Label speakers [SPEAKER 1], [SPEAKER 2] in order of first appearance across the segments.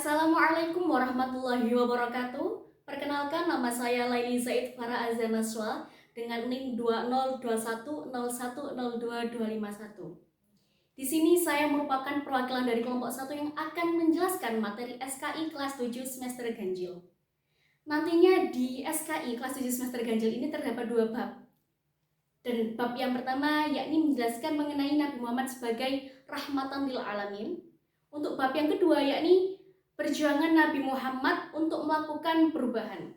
[SPEAKER 1] Assalamualaikum warahmatullahi wabarakatuh. Perkenalkan, nama saya Laili Zaid Farah Azanaswa dengan NIM 202101022251. Di sini saya merupakan perwakilan dari kelompok 1 yang akan menjelaskan materi SKI kelas 7 semester ganjil. Nantinya di SKI kelas 7 semester ganjil ini terdapat 2 bab. Dan bab yang pertama yakni menjelaskan mengenai Nabi Muhammad sebagai rahmatan lil alamin. Untuk bab yang kedua yakni perjuangan Nabi Muhammad untuk melakukan perubahan.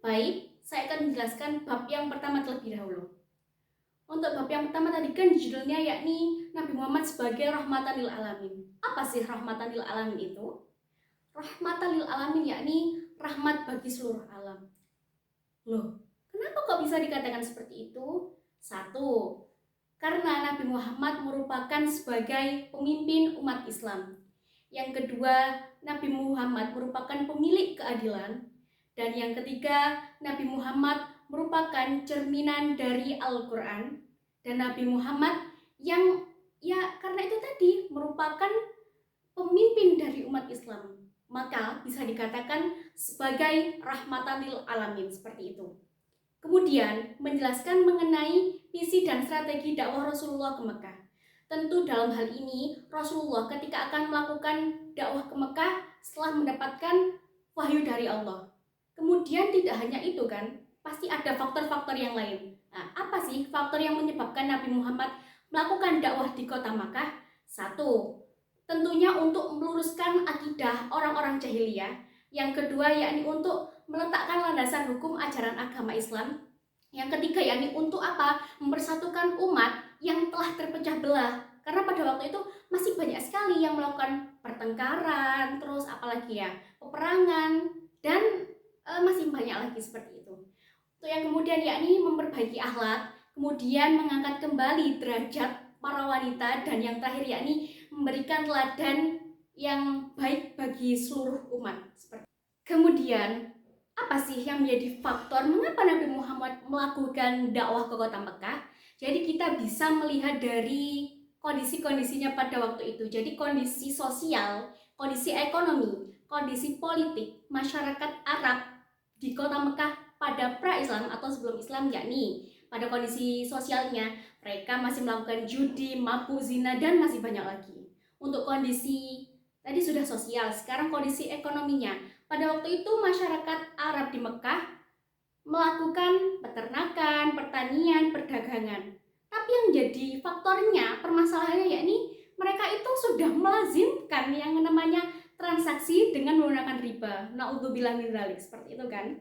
[SPEAKER 1] Baik, saya akan menjelaskan bab yang pertama terlebih dahulu. Untuk bab yang pertama tadi kan judulnya yakni Nabi Muhammad sebagai rahmatan lil alamin. Apa sih rahmatan lil alamin itu? Rahmatan lil alamin yakni rahmat bagi seluruh alam. Loh, kenapa kok bisa dikatakan seperti itu? Satu, karena Nabi Muhammad merupakan sebagai pemimpin umat Islam. Yang kedua, Nabi Muhammad merupakan pemilik keadilan. Dan yang ketiga, Nabi Muhammad merupakan cerminan dari Al-Quran. Dan Nabi Muhammad yang karena itu tadi merupakan pemimpin dari umat Islam, maka bisa dikatakan sebagai rahmatan lil alamin, seperti itu. Kemudian menjelaskan mengenai visi dan strategi dakwah Rasulullah ke Mekah. Tentu dalam hal ini Rasulullah ketika akan melakukan dakwah ke Mekah setelah mendapatkan wahyu dari Allah. Kemudian tidak hanya itu kan, pasti ada faktor-faktor yang lain. Nah, apa sih faktor yang menyebabkan Nabi Muhammad melakukan dakwah di kota Makkah? Satu, tentunya untuk meluruskan akidah orang-orang jahiliyah. Yang kedua yakni untuk meletakkan landasan hukum ajaran agama Islam. Yang ketiga yakni untuk apa? Mempersatukan umat yang telah terpecah belah. Karena pada waktu itu masih banyak sekali yang melakukan pertengkaran, terus apalagi ya, peperangan, dan masih banyak lagi seperti itu. Untuk yang kemudian yakni memperbaiki akhlak, kemudian mengangkat kembali derajat para wanita, dan yang terakhir yakni memberikan teladan yang baik bagi seluruh umat. Kemudian apa sih yang menjadi faktor mengapa Nabi Muhammad melakukan dakwah ke kota Mekah? Jadi kita bisa melihat dari kondisi-kondisinya pada waktu itu. Jadi kondisi sosial, kondisi ekonomi, kondisi politik masyarakat Arab di kota Mekah pada pra-Islam atau sebelum Islam, yakni pada kondisi sosialnya mereka masih melakukan judi, mabuk, zina, dan masih banyak lagi. Untuk kondisi tadi sudah sosial, sekarang kondisi ekonominya. Pada waktu itu masyarakat Arab di Mekah melakukan peternakan, pertanian, perdagangan. Tapi yang jadi faktornya, permasalahannya yakni mereka itu sudah melazimkan yang namanya transaksi dengan menggunakan riba. Na'udzubillah min dzalik, seperti itu kan.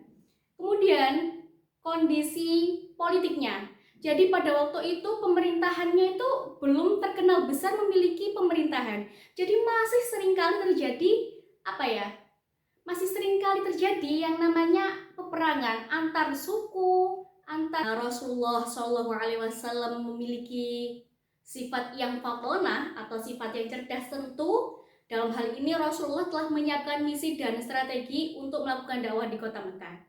[SPEAKER 1] Kemudian kondisi politiknya. Jadi pada waktu itu pemerintahannya itu belum terkenal besar memiliki pemerintahan. Jadi masih seringkali terjadi masih seringkali terjadi yang namanya peperangan antar suku, antar Rasulullah SAW memiliki sifat yang fatonah atau sifat yang cerdas. Tentu dalam hal ini Rasulullah telah menyiapkan misi dan strategi untuk melakukan dakwah di kota Mekah.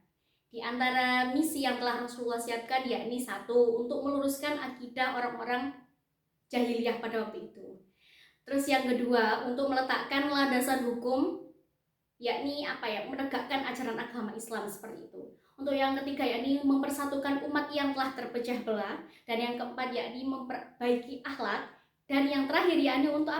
[SPEAKER 1] Di antara misi yang telah Rasulullah siapkan yakni satu, untuk meluruskan akidah orang-orang jahiliyah pada waktu itu. Terus yang kedua, untuk meletakkan landasan hukum, yakni menegakkan ajaran agama Islam, seperti itu. Untuk yang ketiga yakni mempersatukan umat yang telah terpecah belah, dan yang keempat yakni memperbaiki akhlak, dan yang terakhir yakni untuk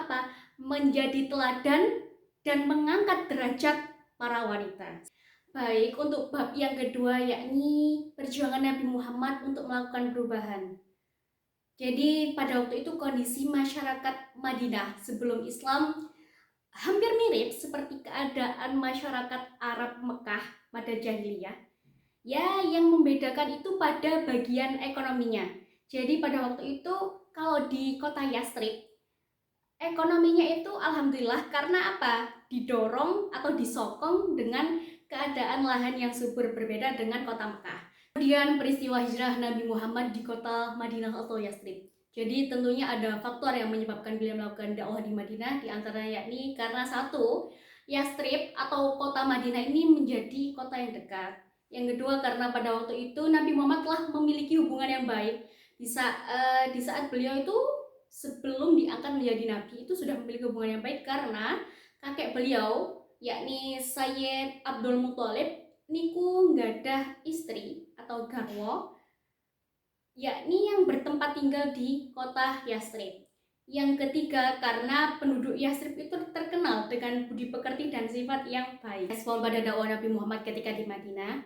[SPEAKER 1] menjadi teladan dan mengangkat derajat para wanita. Baik, untuk bab yang kedua yakni perjuangan Nabi Muhammad untuk melakukan perubahan. Jadi pada waktu itu kondisi masyarakat Madinah sebelum Islam hampir mirip seperti keadaan masyarakat Arab Mekah pada jahiliyah. Ya, yang membedakan itu pada bagian ekonominya. Jadi pada waktu itu kalau di kota Yastrib, ekonominya itu alhamdulillah karena didorong atau disokong dengan keadaan lahan yang subur, berbeda dengan kota Mekah. Kemudian peristiwa hijrah Nabi Muhammad di kota Madinah atau Yastrib. Jadi tentunya ada faktor yang menyebabkan beliau melakukan dakwah di Madinah, di antaranya yakni karena satu, Yastrib atau kota Madinah ini menjadi kota yang dekat. Yang kedua karena pada waktu itu Nabi Muhammad telah memiliki hubungan yang baik di saat beliau itu sebelum diangkat menjadi nabi itu sudah memiliki hubungan yang baik karena kakek beliau yakni Sayyid Abdul Muthalib niku nggadah istri atau garwa, yakni yang bertempat tinggal di kota Yathrib. Yang ketiga, karena penduduk Yathrib itu terkenal dengan budi pekerti dan sifat yang baik. Respon pada dakwah Nabi Muhammad ketika di Madinah.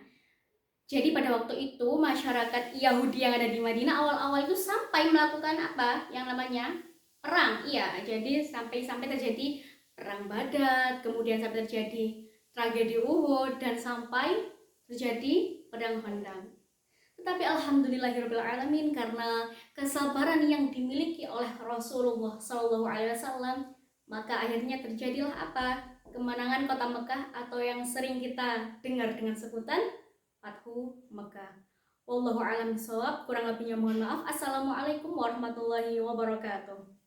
[SPEAKER 1] Jadi pada waktu itu masyarakat Yahudi yang ada di Madinah awal-awal itu sampai melakukan apa? Yang namanya perang. Iya, jadi sampai terjadi perang Badar, kemudian sampai terjadi tragedi Uhud, dan sampai terjadi perang Khandaq. Tetapi alhamdulillahirrahmanirrahim, karena kesabaran yang dimiliki oleh Rasulullah SAW, maka akhirnya terjadilah apa? Kemenangan kota Mekah, atau yang sering kita dengar dengan sebutan Fathu Mekah. Wallahu a'lam bishawab. Kurang lebihnya mohon maaf. Assalamualaikum warahmatullahi wabarakatuh.